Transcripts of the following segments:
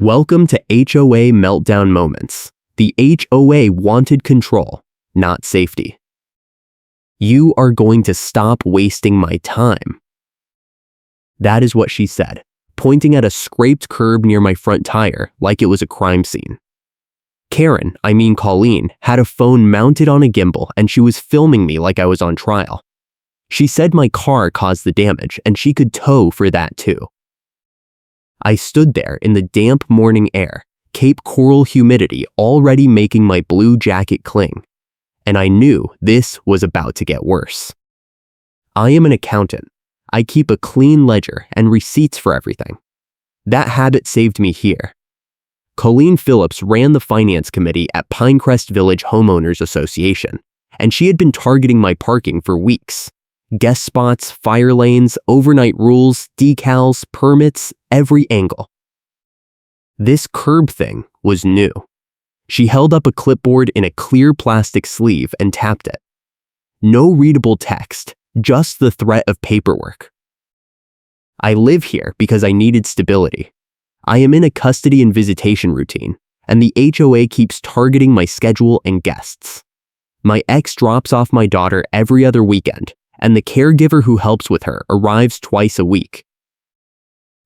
Welcome to HOA Meltdown Moments. The HOA wanted control, not safety. You are going to stop wasting my time. That is what she said, pointing at a scraped curb near my front tire like it was a crime scene. Colleen, had a phone mounted on a gimbal and she was filming me like I was on trial. She said my car caused the damage and she could tow for that too. I stood there in the damp morning air, Cape Coral humidity already making my blue jacket cling, and I knew this was about to get worse. I am an accountant. I keep a clean ledger and receipts for everything. That habit saved me here. Colleen Phillips ran the finance committee at Pinecrest Village Homeowners Association, and she had been targeting my parking for weeks. Guest spots, fire lanes, overnight rules, decals, permits, every angle. This curb thing was new. She held up a clipboard in a clear plastic sleeve and tapped it. No readable text, just the threat of paperwork. I live here because I needed stability. I am in a custody and visitation routine, and the HOA keeps targeting my schedule and guests. My ex drops off my daughter every other weekend, and the caregiver who helps with her arrives twice a week.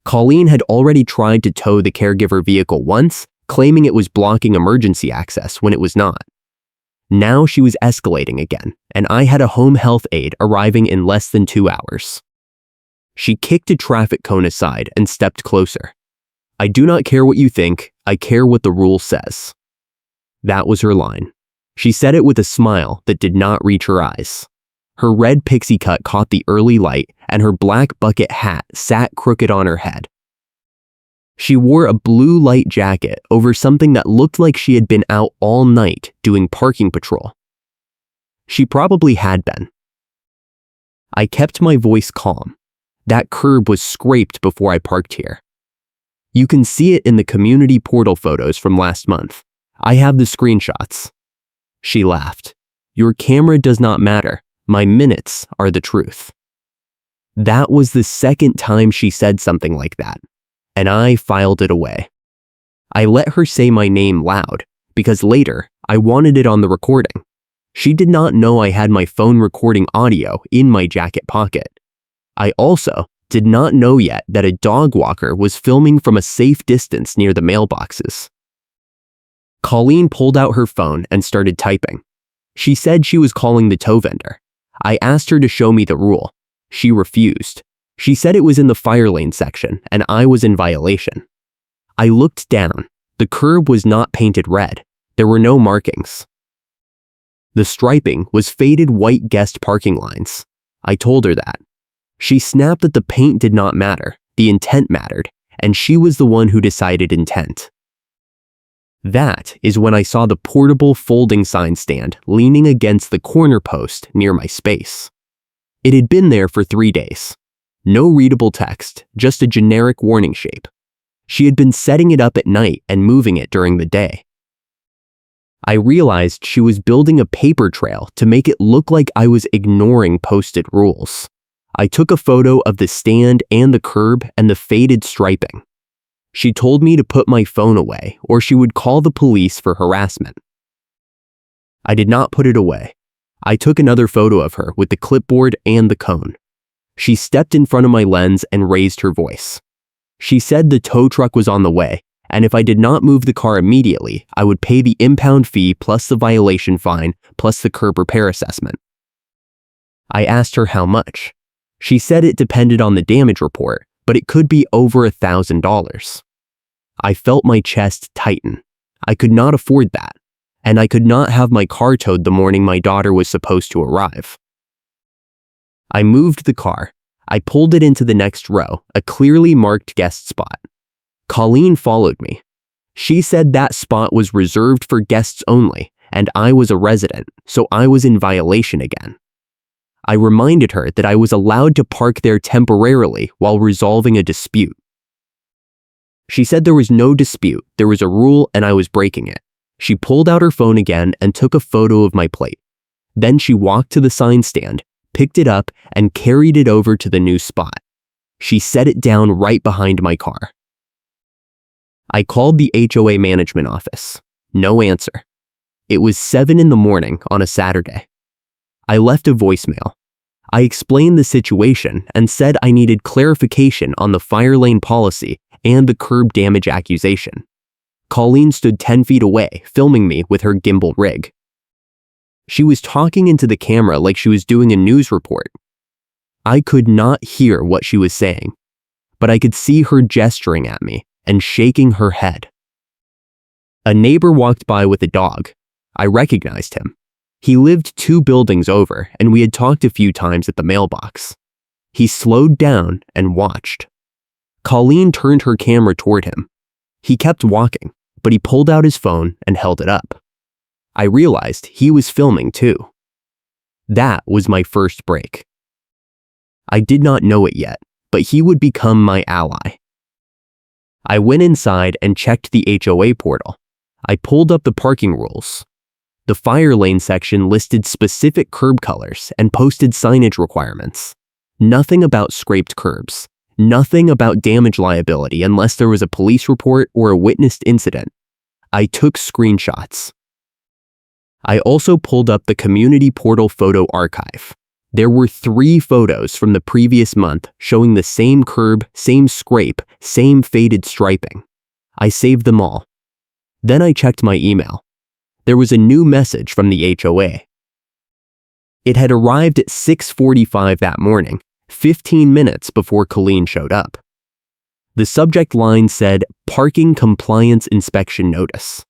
Colleen had already tried to tow the caregiver vehicle once, claiming it was blocking emergency access when it was not. Now she was escalating again, and I had a home health aide arriving in less than 2 hours. She kicked a traffic cone aside and stepped closer. "I do not care what you think, I care what the rule says." That was her line. She said it with a smile that did not reach her eyes. Her red pixie cut caught the early light, and her black bucket hat sat crooked on her head. She wore a blue light jacket over something that looked like she had been out all night doing parking patrol. She probably had been. I kept my voice calm. That curb was scraped before I parked here. You can see it in the community portal photos from last month. I have the screenshots. She laughed. "Your camera does not matter. My minutes are the truth." That was the second time she said something like that, and I filed it away. I let her say my name loud, because later I wanted it on the recording. She did not know I had my phone recording audio in my jacket pocket. I also did not know yet that a dog walker was filming from a safe distance near the mailboxes. Colleen pulled out her phone and started typing. She said she was calling the tow vendor. I asked her to show me the rule. She refused. She said it was in the fire lane section and I was in violation. I looked down. The curb was not painted red. There were no markings. The striping was faded white guest parking lines. I told her that. She snapped that the paint did not matter, the intent mattered, and she was the one who decided intent. That is when I saw the portable folding sign stand leaning against the corner post near my space. It had been there for 3 days. No readable text, just a generic warning shape. She had been setting it up at night and moving it during the day. I realized she was building a paper trail to make it look like I was ignoring posted rules. I took a photo of the stand and the curb and the faded striping. She told me to put my phone away or she would call the police for harassment. I did not put it away. I took another photo of her with the clipboard and the cone. She stepped in front of my lens and raised her voice. She said the tow truck was on the way, and if I did not move the car immediately, I would pay the impound fee plus the violation fine plus the curb repair assessment. I asked her how much. She said it depended on the damage report, but it could be over $1,000. I felt my chest tighten. I could not afford that, and I could not have my car towed the morning my daughter was supposed to arrive. I moved the car. I pulled it into the next row, a clearly marked guest spot. Colleen followed me. She said that spot was reserved for guests only, and I was a resident, so I was in violation again. I reminded her that I was allowed to park there temporarily while resolving a dispute. She said there was no dispute, there was a rule and I was breaking it. She pulled out her phone again and took a photo of my plate. Then she walked to the sign stand, picked it up, and carried it over to the new spot. She set it down right behind my car. I called the HOA management office. No answer. It was 7 in the morning on a Saturday. I left a voicemail. I explained the situation and said I needed clarification on the fire lane policy and the curb damage accusation. Colleen stood 10 feet away, filming me with her gimbal rig. She was talking into the camera like she was doing a news report. I could not hear what she was saying, but I could see her gesturing at me and shaking her head. A neighbor walked by with a dog. I recognized him. He lived 2 buildings over, and we had talked a few times at the mailbox. He slowed down and watched. Colleen turned her camera toward him. He kept walking, but he pulled out his phone and held it up. I realized he was filming too. That was my first break. I did not know it yet, but he would become my ally. I went inside and checked the HOA portal. I pulled up the parking rules. The fire lane section listed specific curb colors and posted signage requirements. Nothing about scraped curbs. Nothing about damage liability unless there was a police report or a witnessed incident. I took screenshots. I also pulled up the community portal photo archive. There were 3 photos from the previous month showing the same curb, same scrape, same faded striping. I saved them all. Then I checked my email. There was a new message from the HOA. It had arrived at 6:45 that morning, 15 minutes before Colleen showed up. The subject line said, "Parking Compliance Inspection Notice."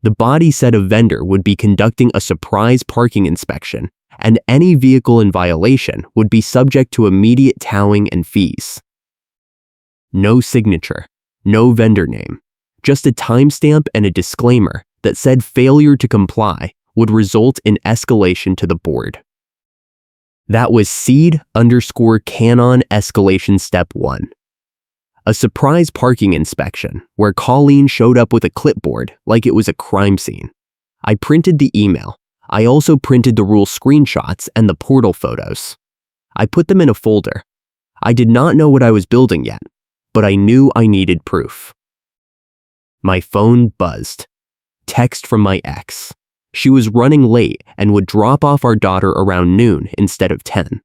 The body said a vendor would be conducting a surprise parking inspection, and any vehicle in violation would be subject to immediate towing and fees. No signature, no vendor name, just a timestamp and a disclaimer that said failure to comply would result in escalation to the board. That was seed_canon escalation step 1. A surprise parking inspection where Colleen showed up with a clipboard like it was a crime scene. I printed the email. I also printed the rule screenshots and the portal photos. I put them in a folder. I did not know what I was building yet, but I knew I needed proof. My phone buzzed. Text from my ex. She was running late and would drop off our daughter around noon instead of 10.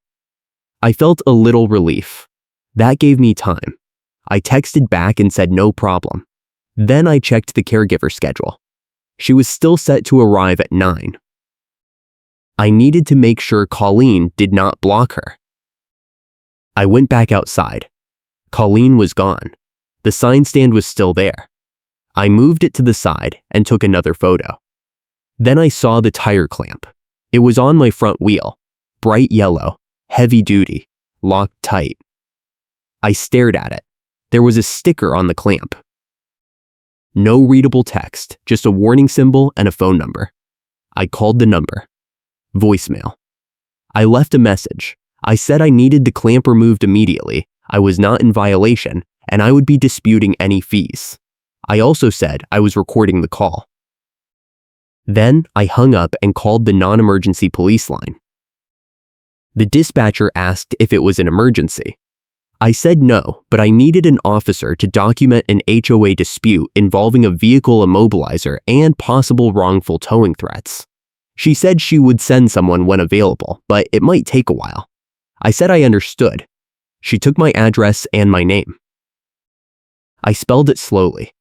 I felt a little relief. That gave me time. I texted back and said no problem. Then I checked the caregiver schedule. She was still set to arrive at 9. I needed to make sure Colleen did not block her. I went back outside. Colleen was gone. The sign stand was still there. I moved it to the side and took another photo. Then I saw the tire clamp. It was on my front wheel, bright yellow, heavy duty, locked tight. I stared at it. There was a sticker on the clamp. No readable text, just a warning symbol and a phone number. I called the number. Voicemail. I left a message. I said I needed the clamp removed immediately, I was not in violation, and I would be disputing any fees. I also said I was recording the call. Then I hung up and called the non-emergency police line. The dispatcher asked if it was an emergency. I said no, but I needed an officer to document an HOA dispute involving a vehicle immobilizer and possible wrongful towing threats. She said she would send someone when available, but it might take a while. I said I understood. She took my address and my name. I spelled it slowly.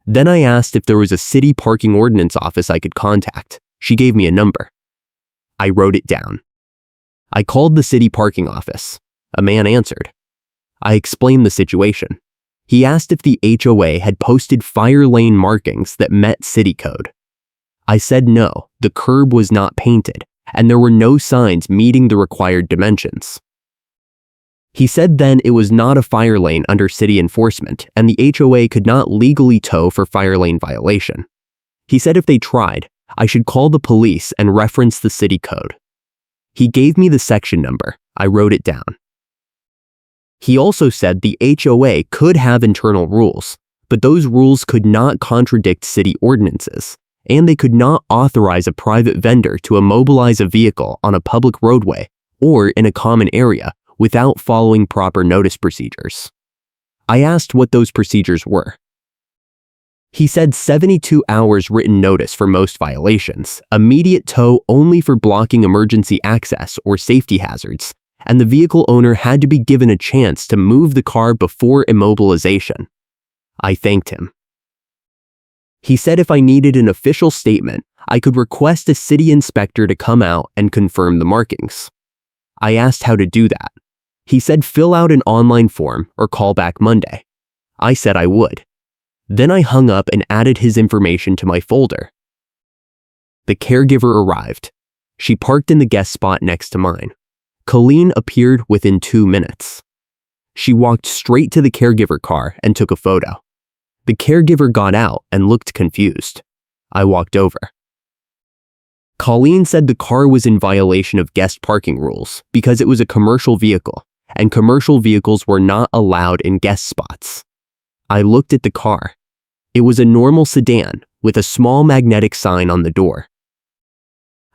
Then I asked if there was a city parking ordinance office I could contact. She gave me a number. I wrote it down. I called the city parking office. A man answered. I explained the situation. He asked if the HOA had posted fire lane markings that met city code. I said no, the curb was not painted, and there were no signs meeting the required dimensions. He said then it was not a fire lane under city enforcement, and the HOA could not legally tow for fire lane violation. He said if they tried, I should call the police and reference the city code. He gave me the section number. I wrote it down. He also said the HOA could have internal rules, but those rules could not contradict city ordinances, and they could not authorize a private vendor to immobilize a vehicle on a public roadway or in a common area without following proper notice procedures. I asked what those procedures were. He said 72 hours written notice for most violations, immediate tow only for blocking emergency access or safety hazards, and the vehicle owner had to be given a chance to move the car before immobilization. I thanked him. He said if I needed an official statement, I could request a city inspector to come out and confirm the markings. I asked how to do that. He said fill out an online form or call back Monday. I said I would. Then I hung up and added his information to my folder. The caregiver arrived. She parked in the guest spot next to mine. Colleen appeared within 2 minutes. She walked straight to the caregiver car and took a photo. The caregiver got out and looked confused. I walked over. Colleen said the car was in violation of guest parking rules because it was a commercial vehicle, and commercial vehicles were not allowed in guest spots. I looked at the car. It was a normal sedan with a small magnetic sign on the door.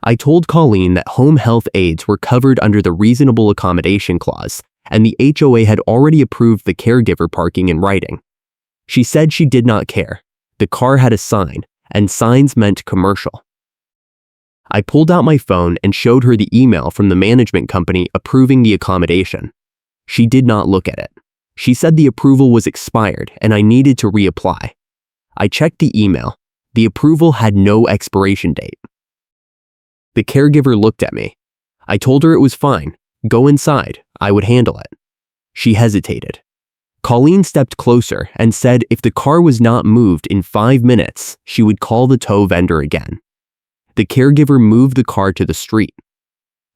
I told Colleen that home health aides were covered under the reasonable accommodation clause, and the HOA had already approved the caregiver parking in writing. She said she did not care. The car had a sign, and signs meant commercial. I pulled out my phone and showed her the email from the management company approving the accommodation. She did not look at it. She said the approval was expired and I needed to reapply. I checked the email. The approval had no expiration date. The caregiver looked at me. I told her it was fine. Go inside. I would handle it. She hesitated. Colleen stepped closer and said if the car was not moved in 5 minutes, she would call the tow vendor again. The caregiver moved the car to the street.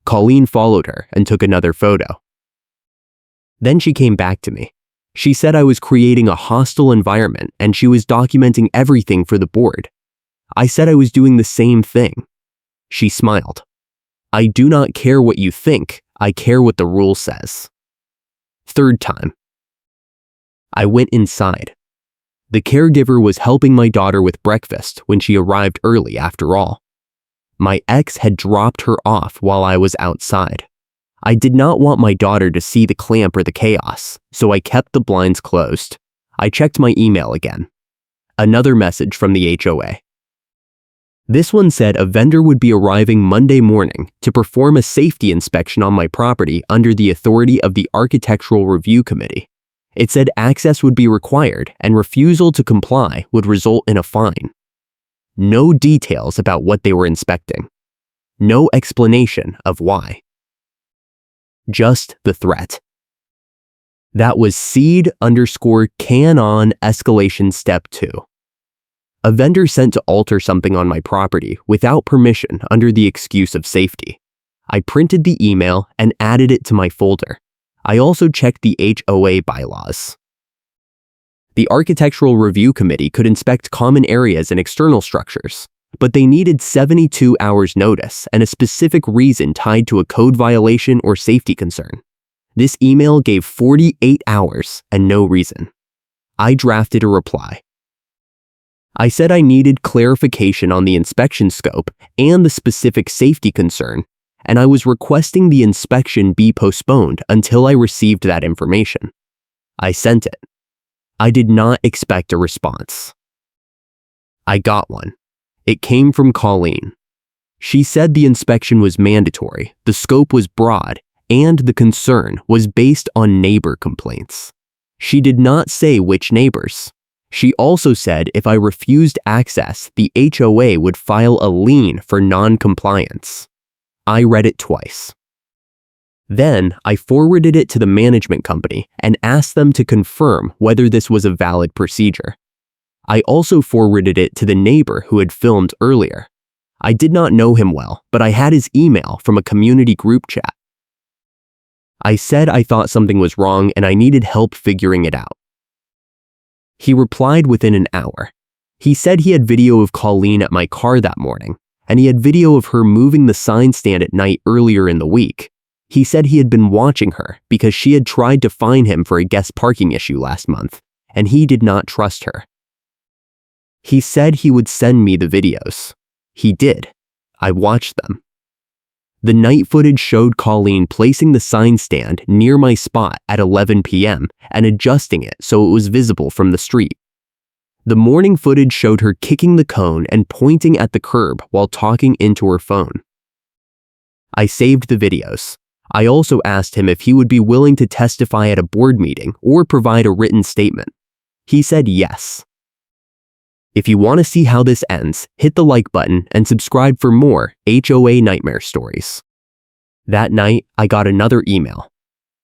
Colleen followed her and took another photo. Then she came back to me. She said I was creating a hostile environment and she was documenting everything for the board. I said I was doing the same thing. She smiled. I do not care what you think. I care what the rule says. Third time. I went inside. The caregiver was helping my daughter with breakfast when she arrived early after all. My ex had dropped her off while I was outside. I did not want my daughter to see the clamp or the chaos, so I kept the blinds closed. I checked my email again. Another message from the HOA. This one said a vendor would be arriving Monday morning to perform a safety inspection on my property under the authority of the Architectural Review Committee. It said access would be required and refusal to comply would result in a fine. No details about what they were inspecting. No explanation of why. Just the threat. That was seed_canon escalation step 2. A vendor sent to alter something on my property without permission under the excuse of safety. I printed the email and added it to my folder. I also checked the HOA bylaws. The Architectural Review Committee could inspect common areas and external structures, but they needed 72 hours notice and a specific reason tied to a code violation or safety concern. This email gave 48 hours and no reason. I drafted a reply. I said I needed clarification on the inspection scope and the specific safety concern, and I was requesting the inspection be postponed until I received that information. I sent it. I did not expect a response. I got one. It came from Colleen. She said the inspection was mandatory, the scope was broad, and the concern was based on neighbor complaints. She did not say which neighbors. She also said if I refused access, the HOA would file a lien for non-compliance. I read it twice. Then I forwarded it to the management company and asked them to confirm whether this was a valid procedure. I also forwarded it to the neighbor who had filmed earlier. I did not know him well, but I had his email from a community group chat. I said I thought something was wrong and I needed help figuring it out. He replied within an hour. He said he had video of Colleen at my car that morning, and he had video of her moving the sign stand at night earlier in the week. He said he had been watching her because she had tried to fine him for a guest parking issue last month, and he did not trust her. He said he would send me the videos. He did. I watched them. The night footage showed Colleen placing the sign stand near my spot at 11 p.m. and adjusting it so it was visible from the street. The morning footage showed her kicking the cone and pointing at the curb while talking into her phone. I saved the videos. I also asked him if he would be willing to testify at a board meeting or provide a written statement. He said yes. If you want to see how this ends, hit the like button and subscribe for more HOA nightmare stories. That night, I got another email.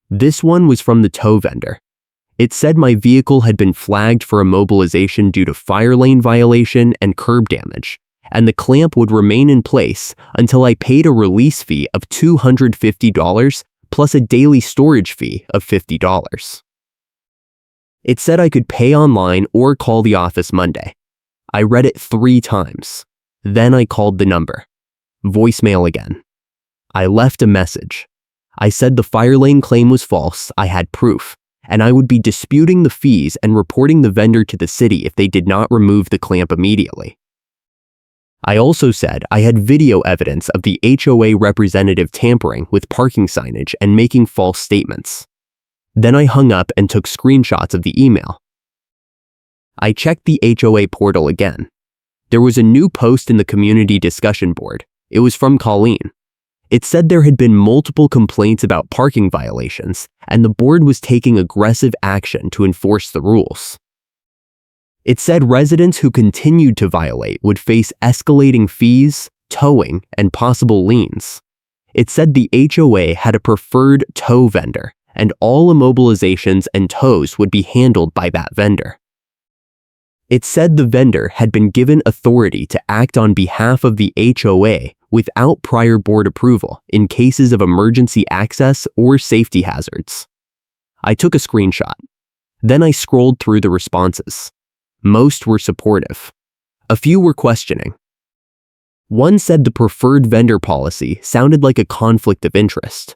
This one was from the tow vendor. It said my vehicle had been flagged for immobilization due to fire lane violation and curb damage, and the clamp would remain in place until I paid a release fee of $250 plus a daily storage fee of $50. It said I could pay online or call the office Monday. I read it 3 times. Then I called the number. Voicemail again. I left a message. I said the fire lane claim was false, I had proof, and I would be disputing the fees and reporting the vendor to the city if they did not remove the clamp immediately. I also said I had video evidence of the HOA representative tampering with parking signage and making false statements. Then I hung up and took screenshots of the email. I checked the HOA portal again. There was a new post in the community discussion board. It was from Colleen. It said there had been multiple complaints about parking violations, and the board was taking aggressive action to enforce the rules. It said residents who continued to violate would face escalating fees, towing, and possible liens. It said the HOA had a preferred tow vendor, and all immobilizations and tows would be handled by that vendor. It said the vendor had been given authority to act on behalf of the HOA without prior board approval in cases of emergency access or safety hazards. I took a screenshot. Then I scrolled through the responses. Most were supportive. A few were questioning. One said the preferred vendor policy sounded like a conflict of interest.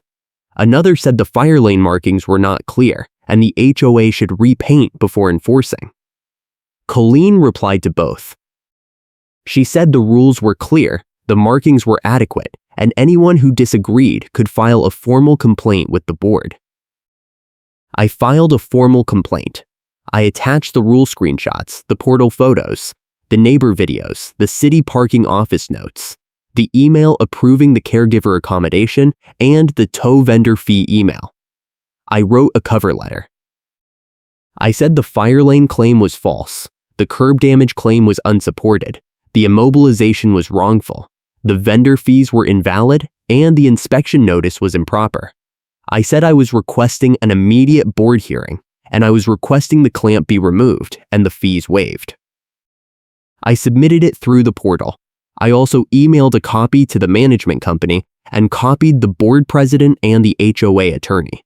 Another said the fire lane markings were not clear and the HOA should repaint before enforcing. Colleen replied to both. She said the rules were clear, the markings were adequate, and anyone who disagreed could file a formal complaint with the board. I filed a formal complaint. I attached the rule screenshots, the portal photos, the neighbor videos, the city parking office notes, the email approving the caregiver accommodation, and the tow vendor fee email. I wrote a cover letter. I said the fire lane claim was false, the curb damage claim was unsupported, the immobilization was wrongful, the vendor fees were invalid, and the inspection notice was improper. I said I was requesting an immediate board hearing, and I was requesting the clamp be removed and the fees waived. I submitted it through the portal. I also emailed a copy to the management company and copied the board president and the HOA attorney.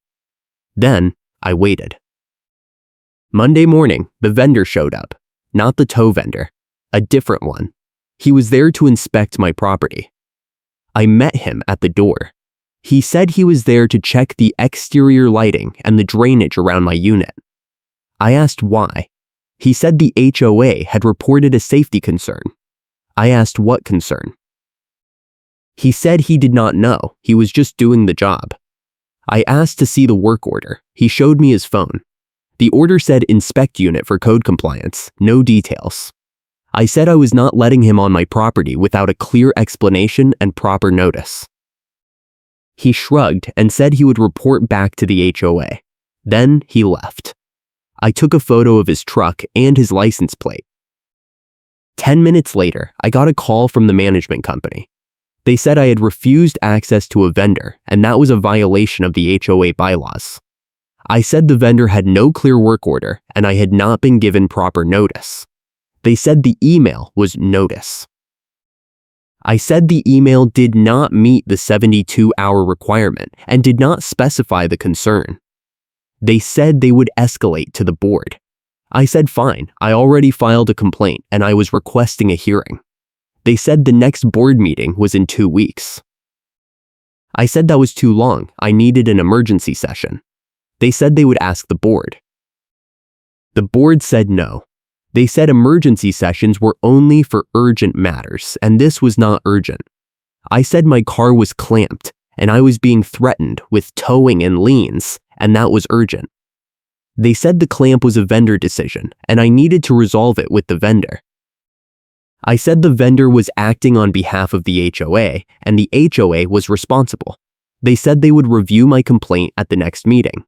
Then I waited. Monday morning, the vendor showed up. Not the tow vendor, a different one. He was there to inspect my property. I met him at the door. He said he was there to check the exterior lighting and the drainage around my unit. I asked why. He said the HOA had reported a safety concern. I asked what concern. He said he did not know, he was just doing the job. I asked to see the work order. He showed me his phone. The order said inspect unit for code compliance, no details. I said I was not letting him on my property without a clear explanation and proper notice. He shrugged and said he would report back to the HOA. Then he left. I took a photo of his truck and his license plate. 10 minutes later, I got a call from the management company. They said I had refused access to a vendor, and that was a violation of the HOA bylaws. I said the vendor had no clear work order, and I had not been given proper notice. They said the email was notice. I said the email did not meet the 72-hour requirement and did not specify the concern. They said they would escalate to the board. I said fine, I already filed a complaint and I was requesting a hearing. They said the next board meeting was in 2 weeks. I said that was too long, I needed an emergency session. They said they would ask the board. The board said no. They said emergency sessions were only for urgent matters, and this was not urgent. I said my car was clamped, and I was being threatened with towing and liens, and that was urgent. They said the clamp was a vendor decision and I needed to resolve it with the vendor. I said the vendor was acting on behalf of the HOA and the HOA was responsible. They said they would review my complaint at the next meeting.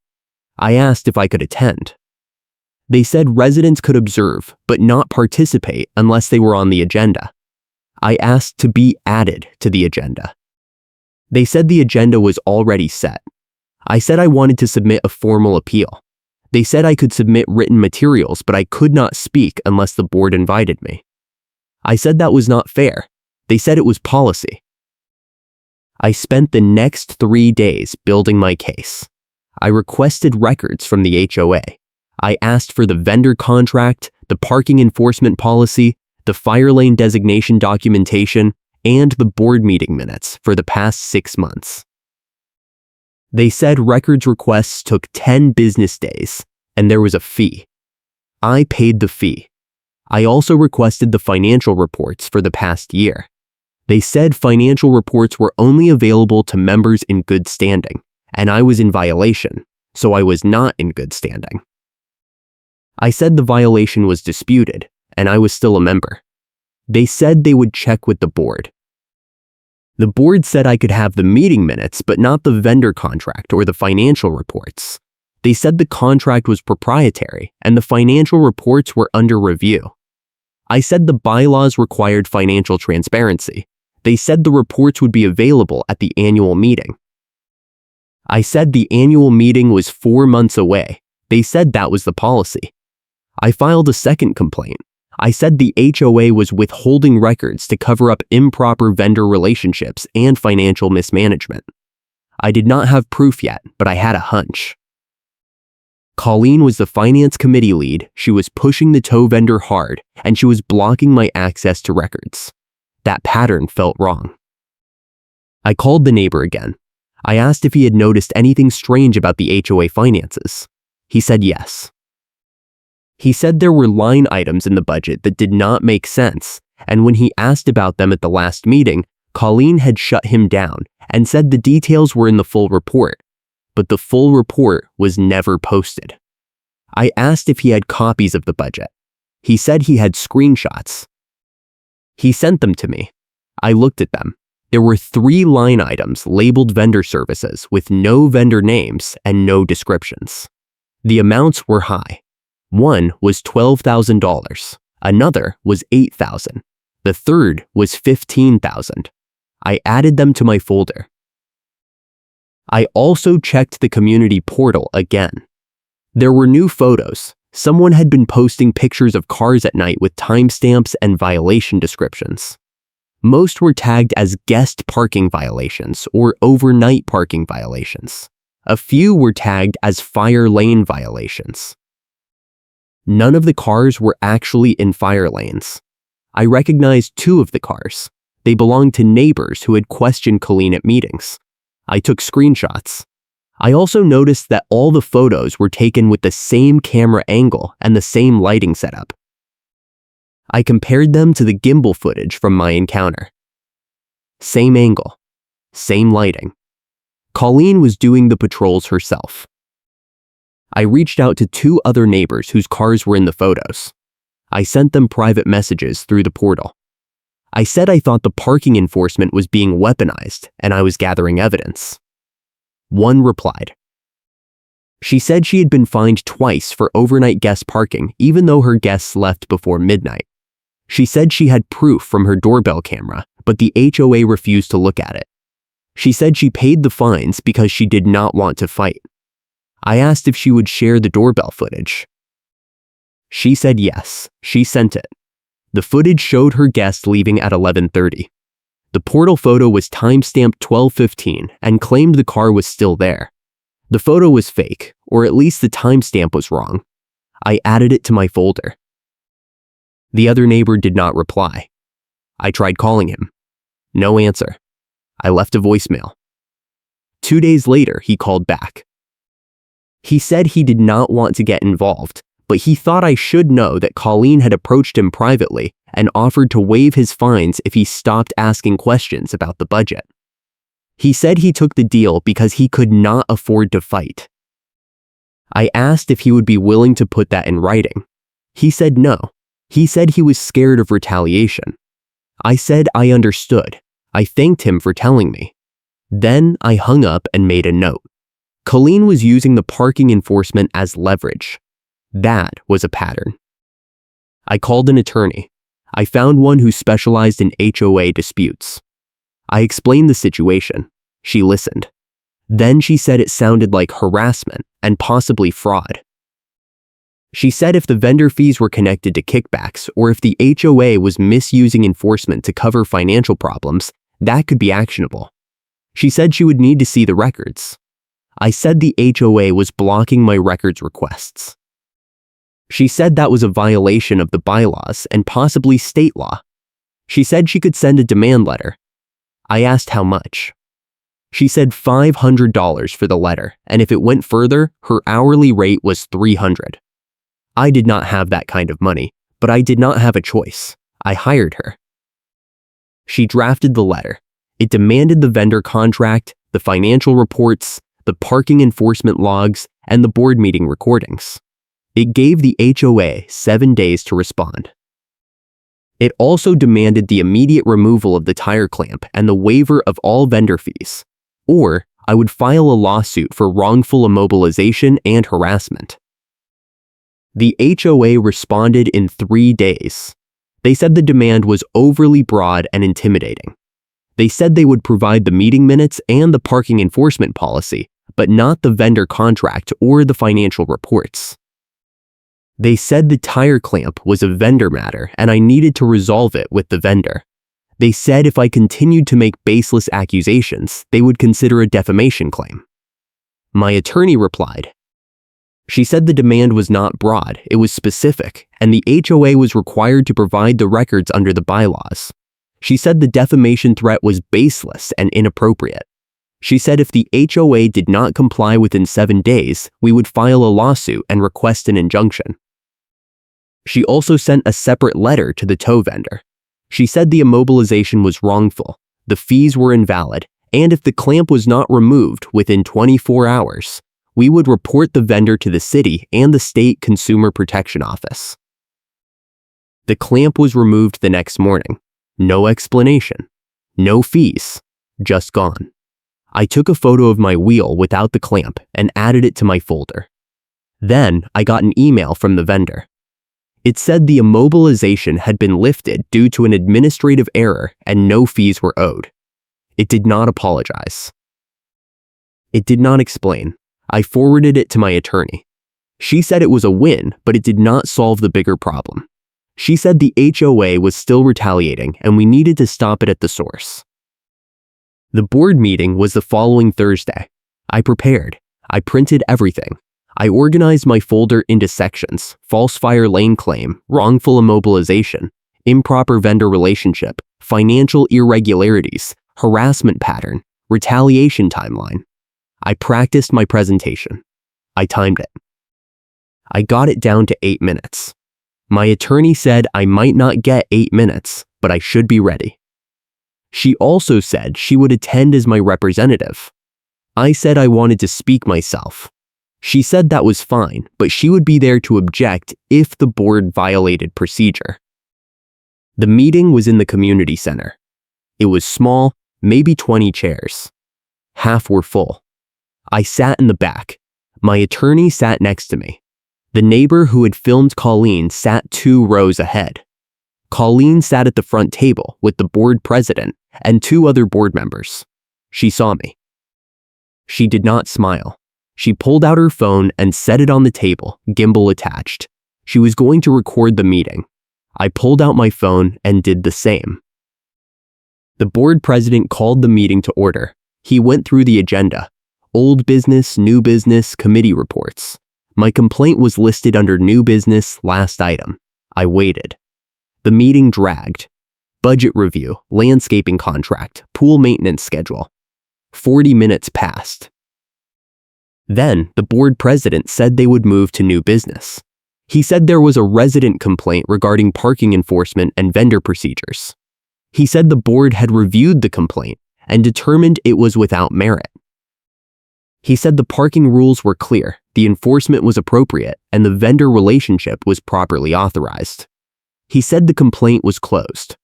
I asked if I could attend. They said residents could observe but not participate unless they were on the agenda. I asked to be added to the agenda. They said the agenda was already set. I said I wanted to submit a formal appeal. They said I could submit written materials, but I could not speak unless the board invited me. I said that was not fair. They said it was policy. I spent the next 3 days building my case. I requested records from the HOA. I asked for the vendor contract, the parking enforcement policy, the fire lane designation documentation, and the board meeting minutes for the past 6 months. They said records requests took 10 business days, and there was a fee. I paid the fee. I also requested the financial reports for the past year. They said financial reports were only available to members in good standing, and I was in violation, so I was not in good standing. I said the violation was disputed, and I was still a member. They said they would check with the board. The board said I could have the meeting minutes, but not the vendor contract or the financial reports. They said the contract was proprietary, and the financial reports were under review. I said the bylaws required financial transparency. They said the reports would be available at the annual meeting. I said the annual meeting was 4 months away. They said that was the policy. I filed a second complaint. I said the HOA was withholding records to cover up improper vendor relationships and financial mismanagement. I did not have proof yet, but I had a hunch. Colleen was the finance committee lead. She was pushing the tow vendor hard, and she was blocking my access to records. That pattern felt wrong. I called the neighbor again. I asked if he had noticed anything strange about the HOA finances. He said yes. He said there were line items in the budget that did not make sense, and when he asked about them at the last meeting, Colleen had shut him down and said the details were in the full report, but the full report was never posted. I asked if he had copies of the budget. He said he had screenshots. He sent them to me. I looked at them. There were 3 line items labeled vendor services with no vendor names and no descriptions. The amounts were high. One was $12,000. Another was $8,000. The third was $15,000. I added them to my folder. I also checked the community portal again. There were new photos. Someone had been posting pictures of cars at night with timestamps and violation descriptions. Most were tagged as guest parking violations or overnight parking violations. A few were tagged as fire lane violations. None of the cars were actually in fire lanes. I recognized 2 of the cars. They belonged to neighbors who had questioned Colleen at meetings. I took screenshots. I also noticed that all the photos were taken with the same camera angle and the same lighting setup. I compared them to the gimbal footage from my encounter. Same angle, same lighting. Colleen was doing the patrols herself. I reached out to 2 other neighbors whose cars were in the photos. I sent them private messages through the portal. I said I thought the parking enforcement was being weaponized and I was gathering evidence. One replied. She said she had been fined twice for overnight guest parking even though her guests left before midnight. She said she had proof from her doorbell camera, but the HOA refused to look at it. She said she paid the fines because she did not want to fight. I asked if she would share the doorbell footage. She said yes, she sent it. The footage showed her guest leaving at 11:30. The portal photo was timestamped 12:15 and claimed the car was still there. The photo was fake, or at least the timestamp was wrong. I added it to my folder. The other neighbor did not reply. I tried calling him. No answer. I left a voicemail. 2 days later, he called back. He said he did not want to get involved, but he thought I should know that Colleen had approached him privately and offered to waive his fines if he stopped asking questions about the budget. He said he took the deal because he could not afford to fight. I asked if he would be willing to put that in writing. He said no. He said he was scared of retaliation. I said I understood. I thanked him for telling me. Then I hung up and made a note. Colleen was using the parking enforcement as leverage. That was a pattern. I called an attorney. I found one who specialized in HOA disputes. I explained the situation. She listened. Then she said it sounded like harassment and possibly fraud. She said if the vendor fees were connected to kickbacks or if the HOA was misusing enforcement to cover financial problems, that could be actionable. She said she would need to see the records. I said the HOA was blocking my records requests. She said that was a violation of the bylaws and possibly state law. She said she could send a demand letter. I asked how much. She said $500 for the letter, and if it went further, her hourly rate was $300. I did not have that kind of money, but I did not have a choice. I hired her. She drafted the letter. It demanded the vendor contract, the financial reports, the parking enforcement logs, and the board meeting recordings. It gave the HOA 7 days to respond. It also demanded the immediate removal of the tire clamp and the waiver of all vendor fees, or I would file a lawsuit for wrongful immobilization and harassment. The HOA responded in 3 days. They said the demand was overly broad and intimidating. They said they would provide the meeting minutes and the parking enforcement policy, but not the vendor contract or the financial reports. They said the tire clamp was a vendor matter and I needed to resolve it with the vendor. They said if I continued to make baseless accusations, they would consider a defamation claim. My attorney replied. She said the demand was not broad, it was specific, and the HOA was required to provide the records under the bylaws. She said the defamation threat was baseless and inappropriate. She said if the HOA did not comply within 7 days, we would file a lawsuit and request an injunction. She also sent a separate letter to the tow vendor. She said the immobilization was wrongful, the fees were invalid, and if the clamp was not removed within 24 hours, we would report the vendor to the city and the state consumer protection office. The clamp was removed the next morning. No explanation. No fees. Just gone. I took a photo of my wheel without the clamp and added it to my folder. Then I got an email from the vendor. It said the immobilization had been lifted due to an administrative error and no fees were owed. It did not apologize. It did not explain. I forwarded it to my attorney. She said it was a win, but it did not solve the bigger problem. She said the HOA was still retaliating and we needed to stop it at the source. The board meeting was the following Thursday. I prepared. I printed everything. I organized my folder into sections: false fire lane claim, wrongful immobilization, improper vendor relationship, financial irregularities, harassment pattern, retaliation timeline. I practiced my presentation. I timed it. I got it down to 8 minutes. My attorney said I might not get 8 minutes, but I should be ready. She also said she would attend as my representative. I said I wanted to speak myself. She said that was fine, but she would be there to object if the board violated procedure. The meeting was in the community center. It was small, maybe 20 chairs. Half were full. I sat in the back. My attorney sat next to me. The neighbor who had filmed Colleen sat 2 rows ahead. Colleen sat at the front table with the board president and 2 other board members. She saw me. She did not smile. She pulled out her phone and set it on the table, gimbal attached. She was going to record the meeting. I pulled out my phone and did the same. The board president called the meeting to order. He went through the agenda: old business, new business, committee reports. My complaint was listed under new business, last item. I waited. The meeting dragged. Budget review, landscaping contract, pool maintenance schedule. 40 minutes passed. Then the board president said they would move to new business. He said there was a resident complaint regarding parking enforcement and vendor procedures. He said the board had reviewed the complaint and determined it was without merit. He said the parking rules were clear, the enforcement was appropriate, and the vendor relationship was properly authorized. He said the complaint was closed.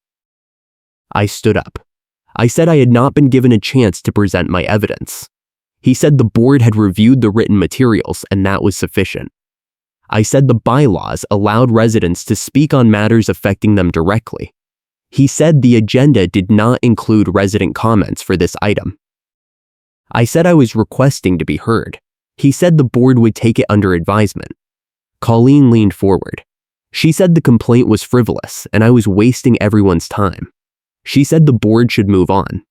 I stood up. I said I had not been given a chance to present my evidence. He said the board had reviewed the written materials and that was sufficient. I said the bylaws allowed residents to speak on matters affecting them directly. He said the agenda did not include resident comments for this item. I said I was requesting to be heard. He said the board would take it under advisement. Colleen leaned forward. She said the complaint was frivolous and I was wasting everyone's time. She said the board should move on.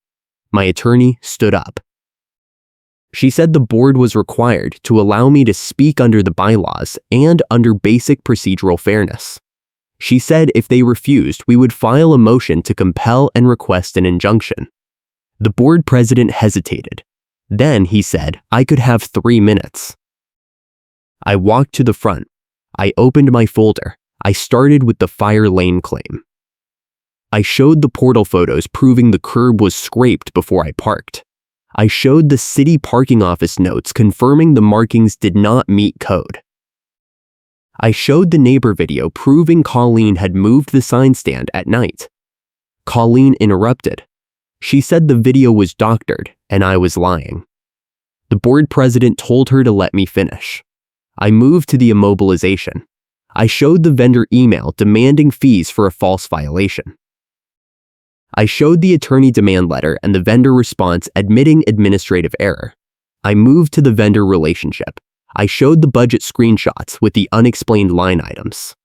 My attorney stood up. She said the board was required to allow me to speak under the bylaws and under basic procedural fairness. She said if they refused, we would file a motion to compel and request an injunction. The board president hesitated. Then he said I could have 3 minutes. I walked to the front. I opened my folder. I started with the fire lane claim. I showed the portal photos proving the curb was scraped before I parked. I showed the city parking office notes confirming the markings did not meet code. I showed the neighbor video proving Colleen had moved the sign stand at night. Colleen interrupted. She said the video was doctored and I was lying. The board president told her to let me finish. I moved to the immobilization. I showed the vendor email demanding fees for a false violation. I showed the attorney demand letter and the vendor response admitting administrative error. I moved to the vendor relationship. I showed the budget screenshots with the unexplained line items.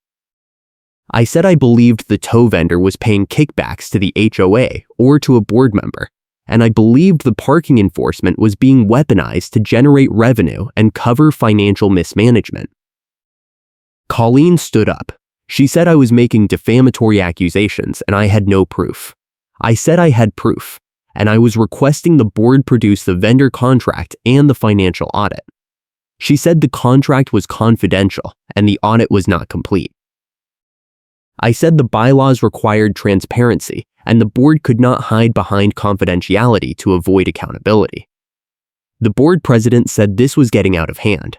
I said I believed the tow vendor was paying kickbacks to the HOA or to a board member, and I believed the parking enforcement was being weaponized to generate revenue and cover financial mismanagement. Colleen stood up. She said I was making defamatory accusations and I had no proof. I said I had proof, and I was requesting the board produce the vendor contract and the financial audit. She said the contract was confidential and the audit was not complete. I said the bylaws required transparency and the board could not hide behind confidentiality to avoid accountability. The board president said this was getting out of hand.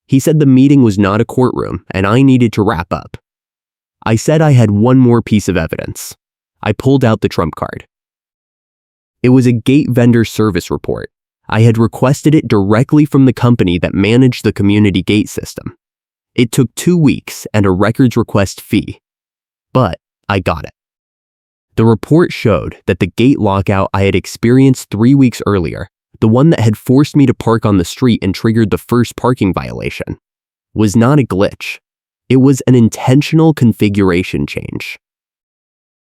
He said the meeting was not a courtroom and I needed to wrap up. I said I had one more piece of evidence. I pulled out the trump card. It was a gate vendor service report. I had requested it directly from the company that managed the community gate system. It took 2 weeks and a records request fee, but I got it. The report showed that the gate lockout I had experienced 3 weeks earlier, the one that had forced me to park on the street and triggered the first parking violation, was not a glitch. It was an intentional configuration change.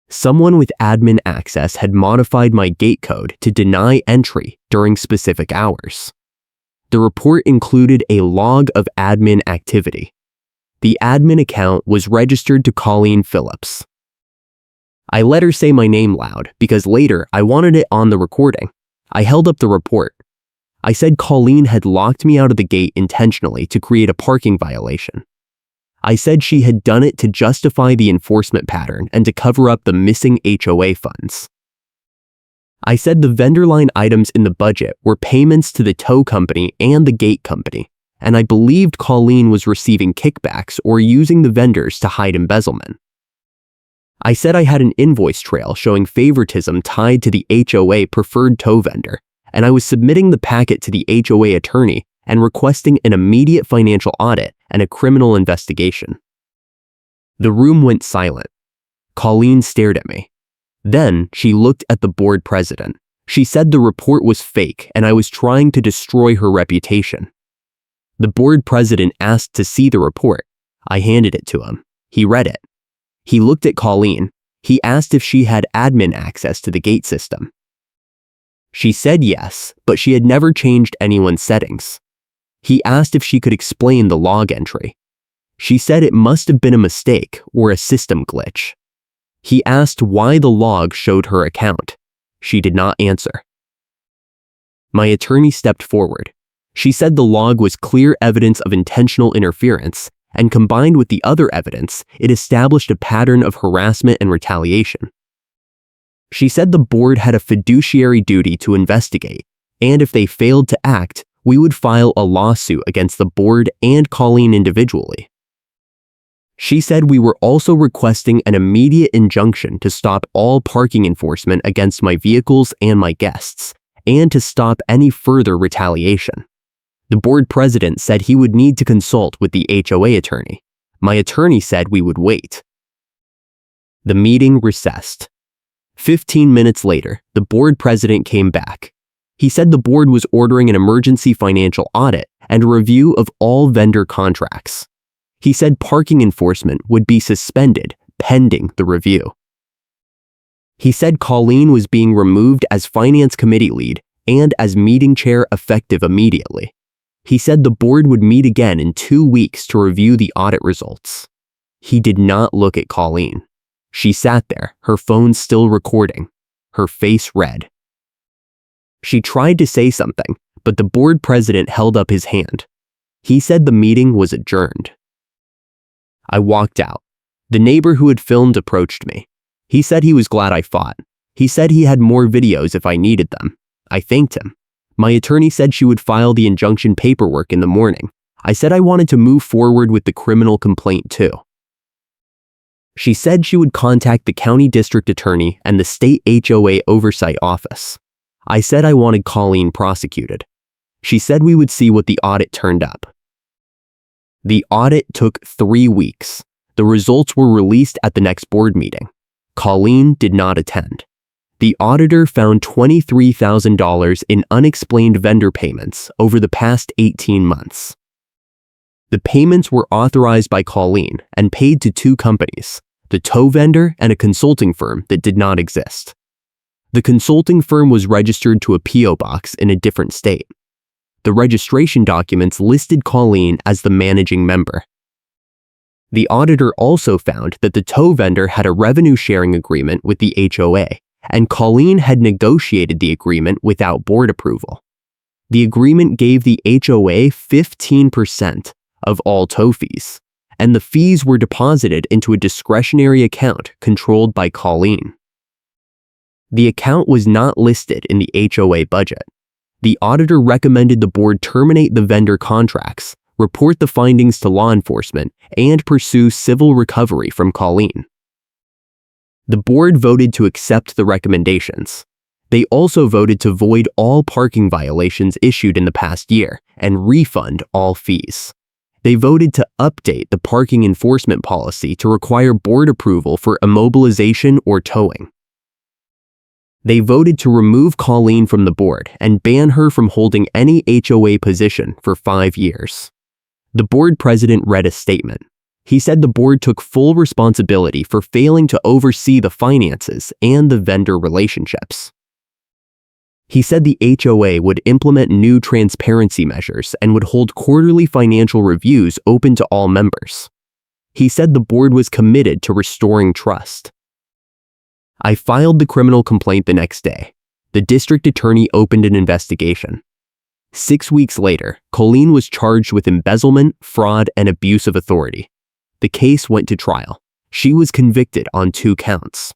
Someone with admin access had modified my gate code to deny entry during specific hours. The report included a log of admin activity. The admin account was registered to Colleen Phillips. I let her say my name loud because later I wanted it on the recording. I held up the report. I said Colleen had locked me out of the gate intentionally to create a parking violation. I said she had done it to justify the enforcement pattern and to cover up the missing HOA funds. I said the vendor line items in the budget were payments to the tow company and the gate company, and I believed Colleen was receiving kickbacks or using the vendors to hide embezzlement. I said I had an invoice trail showing favoritism tied to the HOA preferred tow vendor, and I was submitting the packet to the HOA attorney and requesting an immediate financial audit and a criminal investigation. The room went silent. Colleen stared at me. Then she looked at the board president. She said the report was fake and I was trying to destroy her reputation. The board president asked to see the report. I handed it to him. He read it. He looked at Colleen. He asked if she had admin access to the gate system. She said yes, but she had never changed anyone's settings. He asked if she could explain the log entry. She said it must have been a mistake or a system glitch. He asked why the log showed her account. She did not answer. My attorney stepped forward. She said the log was clear evidence of intentional interference, and combined with the other evidence, it established a pattern of harassment and retaliation. She said the board had a fiduciary duty to investigate, and if they failed to act, we would file a lawsuit against the board and Colleen individually. She said we were also requesting an immediate injunction to stop all parking enforcement against my vehicles and my guests, and to stop any further retaliation. The board president said he would need to consult with the HOA attorney. My attorney said we would wait. The meeting recessed. 15 minutes later, the board president came back. He said the board was ordering an emergency financial audit and a review of all vendor contracts. He said parking enforcement would be suspended pending the review. He said Colleen was being removed as finance committee lead and as meeting chair effective immediately. He said the board would meet again in 2 weeks to review the audit results. He did not look at Colleen. She sat there, her phone still recording, her face red. She tried to say something, but the board president held up his hand. He said the meeting was adjourned. I walked out. The neighbor who had filmed approached me. He said he was glad I fought. He said he had more videos if I needed them. I thanked him. My attorney said she would file the injunction paperwork in the morning. I said I wanted to move forward with the criminal complaint too. She said she would contact the county district attorney and the state HOA oversight office. I said I wanted Colleen prosecuted. She said we would see what the audit turned up. The audit took 3 weeks. The results were released at the next board meeting. Colleen did not attend. The auditor found $23,000 in unexplained vendor payments over the past 18 months. The payments were authorized by Colleen and paid to 2 companies, the tow vendor and a consulting firm that did not exist. The consulting firm was registered to a P.O. box in a different state. The registration documents listed Colleen as the managing member. The auditor also found that the tow vendor had a revenue sharing agreement with the HOA, and Colleen had negotiated the agreement without board approval. The agreement gave the HOA 15% of all tow fees, and the fees were deposited into a discretionary account controlled by Colleen. The account was not listed in the HOA budget. The auditor recommended the board terminate the vendor contracts, report the findings to law enforcement, and pursue civil recovery from Colleen. The board voted to accept the recommendations. They also voted to void all parking violations issued in the past year and refund all fees. They voted to update the parking enforcement policy to require board approval for immobilization or towing. They voted to remove Colleen from the board and ban her from holding any HOA position for 5 years. The board president read a statement. He said the board took full responsibility for failing to oversee the finances and the vendor relationships. He said the HOA would implement new transparency measures and would hold quarterly financial reviews open to all members. He said the board was committed to restoring trust. I filed the criminal complaint the next day. The district attorney opened an investigation. 6 weeks later, Colleen was charged with embezzlement, fraud, and abuse of authority. The case went to trial. She was convicted on 2 counts.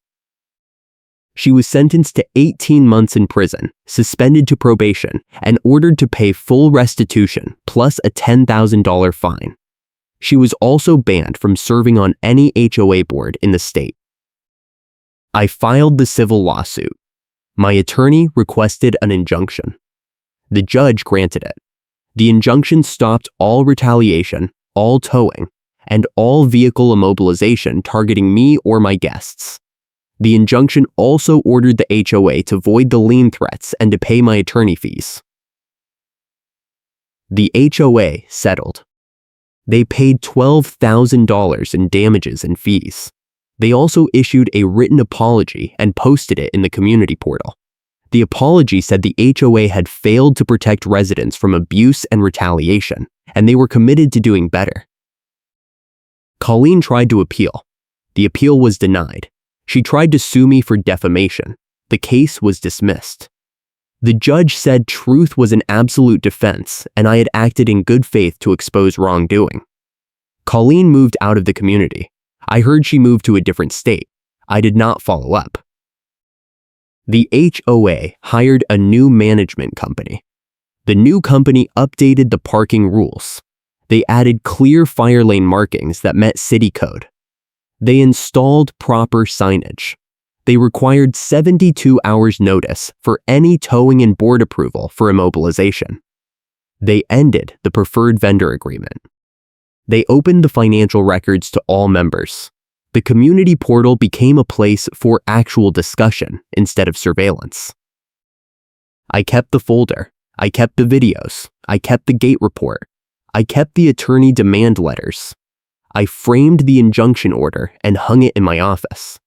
She was sentenced to 18 months in prison, suspended to probation, and ordered to pay full restitution plus a $10,000 fine. She was also banned from serving on any HOA board in the state. I filed the civil lawsuit. My attorney requested an injunction. The judge granted it. The injunction stopped all retaliation, all towing, and all vehicle immobilization targeting me or my guests. The injunction also ordered the HOA to void the lien threats and to pay my attorney fees. The HOA settled. They paid $12,000 in damages and fees. They also issued a written apology and posted it in the community portal. The apology said the HOA had failed to protect residents from abuse and retaliation, and they were committed to doing better. Colleen tried to appeal. The appeal was denied. She tried to sue me for defamation. The case was dismissed. The judge said truth was an absolute defense, and I had acted in good faith to expose wrongdoing. Colleen moved out of the community. I heard she moved to a different state. I did not follow up. The HOA hired a new management company. The new company updated the parking rules. They added clear fire lane markings that met city code. They installed proper signage. They required 72 hours notice for any towing and board approval for immobilization. They ended the preferred vendor agreement. They opened the financial records to all members. The community portal became a place for actual discussion instead of surveillance. I kept the folder. I kept the videos. I kept the gate report. I kept the attorney demand letters. I framed the injunction order and hung it in my office.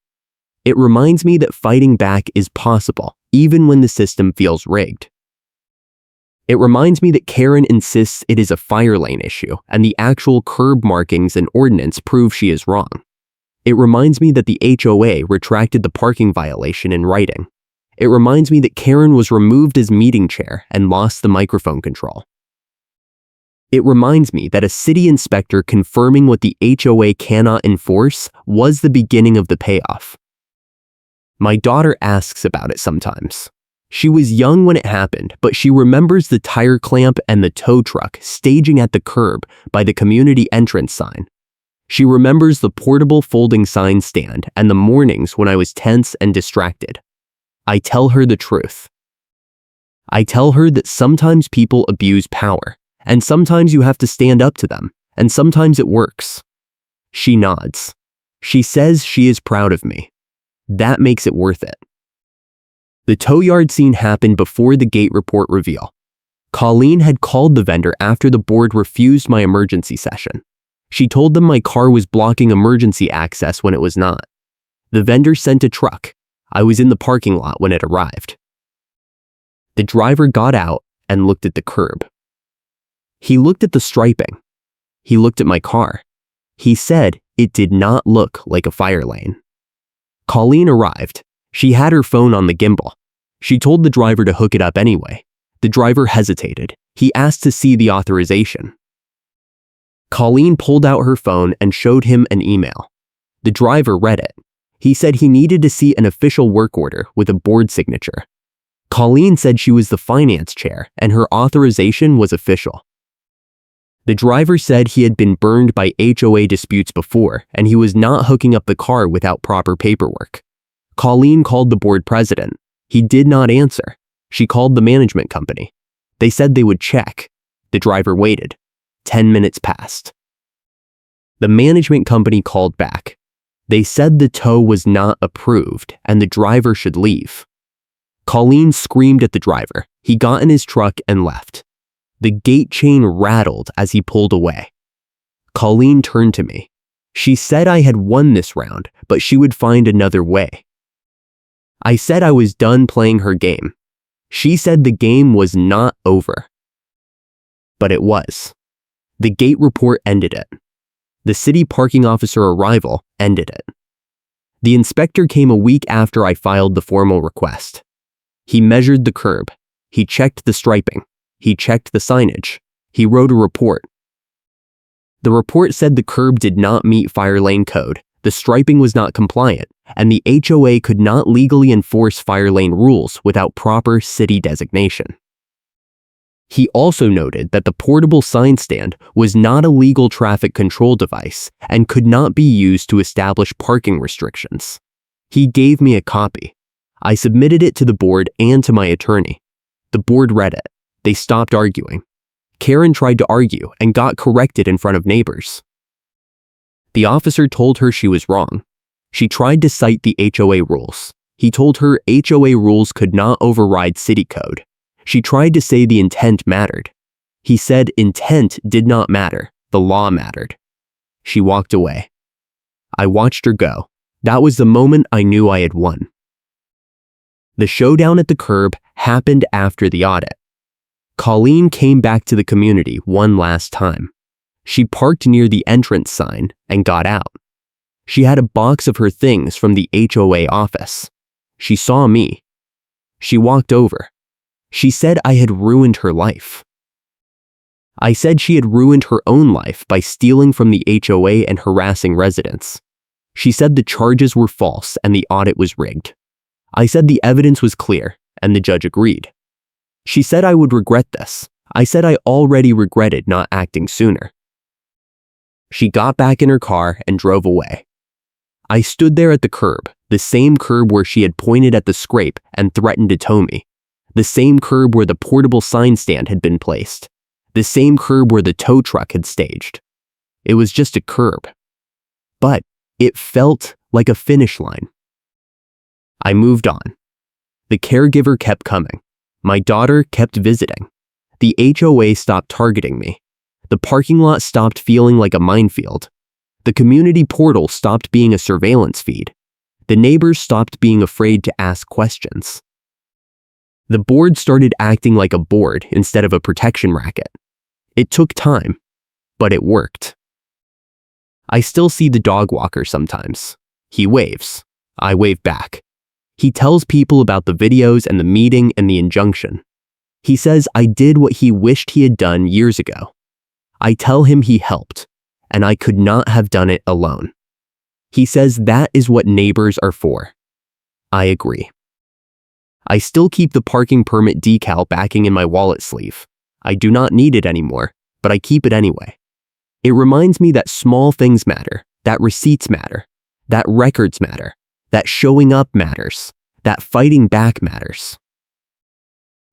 It reminds me that fighting back is possible, even when the system feels rigged. It reminds me that Karen insists it is a fire lane issue, and the actual curb markings and ordinance prove she is wrong. It reminds me that the HOA retracted the parking violation in writing. It reminds me that Karen was removed as meeting chair and lost the microphone control. It reminds me that a city inspector confirming what the HOA cannot enforce was the beginning of the payoff. My daughter asks about it sometimes. She was young when it happened, but she remembers the tire clamp and the tow truck staging at the curb by the community entrance sign. She remembers the portable folding sign stand and the mornings when I was tense and distracted. I tell her the truth. I tell her that sometimes people abuse power, and sometimes you have to stand up to them, and sometimes it works. She nods. She says she is proud of me. That makes it worth it. The tow yard scene happened before the gate report reveal. Colleen had called the vendor after the board refused my emergency session. She told them my car was blocking emergency access when it was not. The vendor sent a truck. I was in the parking lot when it arrived. The driver got out and looked at the curb. He looked at the striping. He looked at my car. He said it did not look like a fire lane. Colleen arrived. She had her phone on the gimbal. She told the driver to hook it up anyway. The driver hesitated. He asked to see the authorization. Colleen pulled out her phone and showed him an email. The driver read it. He said he needed to see an official work order with a board signature. Colleen said she was the finance chair and her authorization was official. The driver said he had been burned by HOA disputes before and he was not hooking up the car without proper paperwork. Colleen called the board president. He did not answer. She called the management company. They said they would check. The driver waited. 10 minutes passed. The management company called back. They said the tow was not approved and the driver should leave. Colleen screamed at the driver. He got in his truck and left. The gate chain rattled as he pulled away. Colleen turned to me. She said I had won this round, but she would find another way. I said I was done playing her game. She said the game was not over. But it was. The gate report ended it. The city parking officer arrival ended it. The inspector came a week after I filed the formal request. He measured the curb. He checked the striping. He checked the signage. He wrote a report. The report said the curb did not meet fire lane code, the striping was not compliant, and the HOA could not legally enforce fire lane rules without proper city designation. He also noted that the portable sign stand was not a legal traffic control device and could not be used to establish parking restrictions. He gave me a copy. I submitted it to the board and to my attorney. The board read it. They stopped arguing. Karen tried to argue and got corrected in front of neighbors. The officer told her she was wrong. She tried to cite the HOA rules. He told her HOA rules could not override city code. She tried to say the intent mattered. He said intent did not matter, the law mattered. She walked away. I watched her go. That was the moment I knew I had won. The showdown at the curb happened after the audit. Colleen came back to the community one last time. She parked near the entrance sign and got out. She had a box of her things from the HOA office. She saw me. She walked over. She said I had ruined her life. I said she had ruined her own life by stealing from the HOA and harassing residents. She said the charges were false and the audit was rigged. I said the evidence was clear, and the judge agreed. She said I would regret this. I said I already regretted not acting sooner. She got back in her car and drove away. I stood there at the curb, the same curb where she had pointed at the scrape and threatened to tow me, the same curb where the portable sign stand had been placed, the same curb where the tow truck had staged. It was just a curb, but it felt like a finish line. I moved on. The caregiver kept coming. My daughter kept visiting. The HOA stopped targeting me. The parking lot stopped feeling like a minefield. The community portal stopped being a surveillance feed. The neighbors stopped being afraid to ask questions. The board started acting like a board instead of a protection racket. It took time, but it worked. I still see the dog walker sometimes. He waves. I wave back. He tells people about the videos and the meeting and the injunction. He says I did what he wished he had done years ago. I tell him he helped, and I could not have done it alone. He says that is what neighbors are for. I agree. I still keep the parking permit decal backing in my wallet sleeve. I do not need it anymore, but I keep it anyway. It reminds me that small things matter, that receipts matter, that records matter, that showing up matters, that fighting back matters.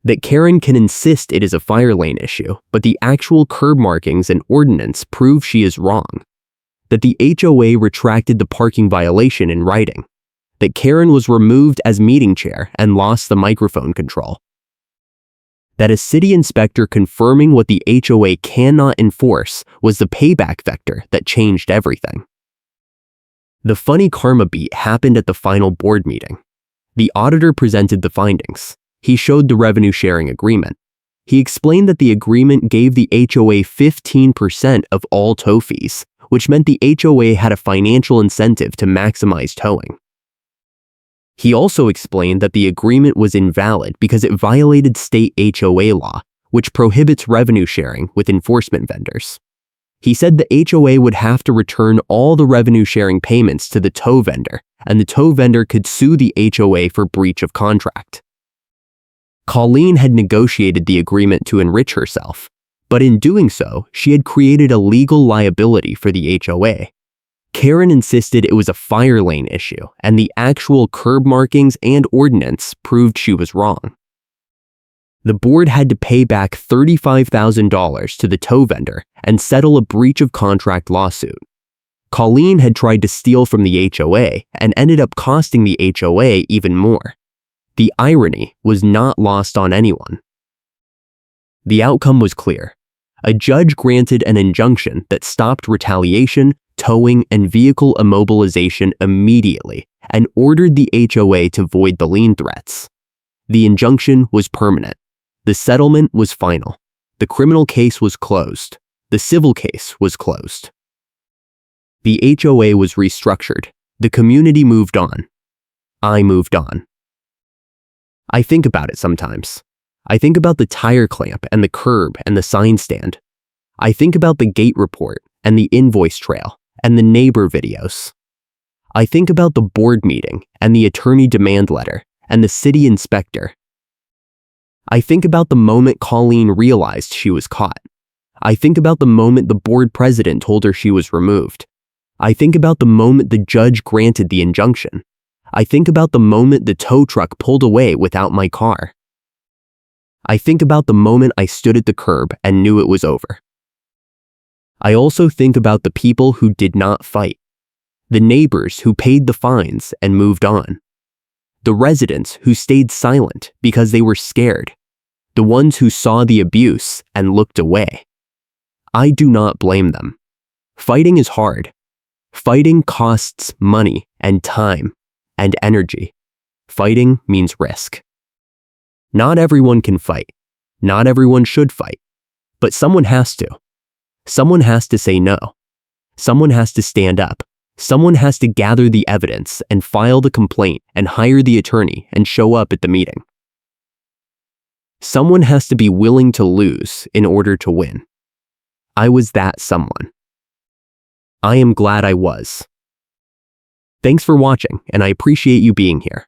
That Karen can insist it is a fire lane issue, but the actual curb markings and ordinance prove she is wrong. That the HOA retracted the parking violation in writing. That Karen was removed as meeting chair and lost the microphone control. That a city inspector confirming what the HOA cannot enforce was the payback vector that changed everything. The funny karma beat happened at the final board meeting. The auditor presented the findings. He showed the revenue sharing agreement. He explained that the agreement gave the HOA 15% of all tow fees, which meant the HOA had a financial incentive to maximize towing. He also explained that the agreement was invalid because it violated state HOA law, which prohibits revenue sharing with enforcement vendors. He said the HOA would have to return all the revenue sharing payments to the tow vendor, and the tow vendor could sue the HOA for breach of contract. Colleen had negotiated the agreement to enrich herself, but in doing so, she had created a legal liability for the HOA. Karen insisted it was a fire lane issue, and the actual curb markings and ordinance proved she was wrong. The board had to pay back $35,000 to the tow vendor and settle a breach of contract lawsuit. Colleen had tried to steal from the HOA and ended up costing the HOA even more. The irony was not lost on anyone. The outcome was clear. A judge granted an injunction that stopped retaliation, towing, and vehicle immobilization immediately and ordered the HOA to void the lien threats. The injunction was permanent. The settlement was final. The criminal case was closed. The civil case was closed. The HOA was restructured. The community moved on. I moved on. I think about it sometimes. I think about the tire clamp and the curb and the sign stand. I think about the gate report and the invoice trail and the neighbor videos. I think about the board meeting and the attorney demand letter and the city inspector. I think about the moment Colleen realized she was caught. I think about the moment the board president told her she was removed. I think about the moment the judge granted the injunction. I think about the moment the tow truck pulled away without my car. I think about the moment I stood at the curb and knew it was over. I also think about the people who did not fight, the neighbors who paid the fines and moved on, the residents who stayed silent because they were scared, the ones who saw the abuse and looked away. I do not blame them. Fighting is hard. Fighting costs money and time and energy. Fighting means risk. Not everyone can fight. Not everyone should fight. But someone has to. Someone has to say no. Someone has to stand up. Someone has to gather the evidence and file the complaint and hire the attorney and show up at the meeting. Someone has to be willing to lose in order to win. I was that someone. I am glad I was. Thanks for watching, and I appreciate you being here.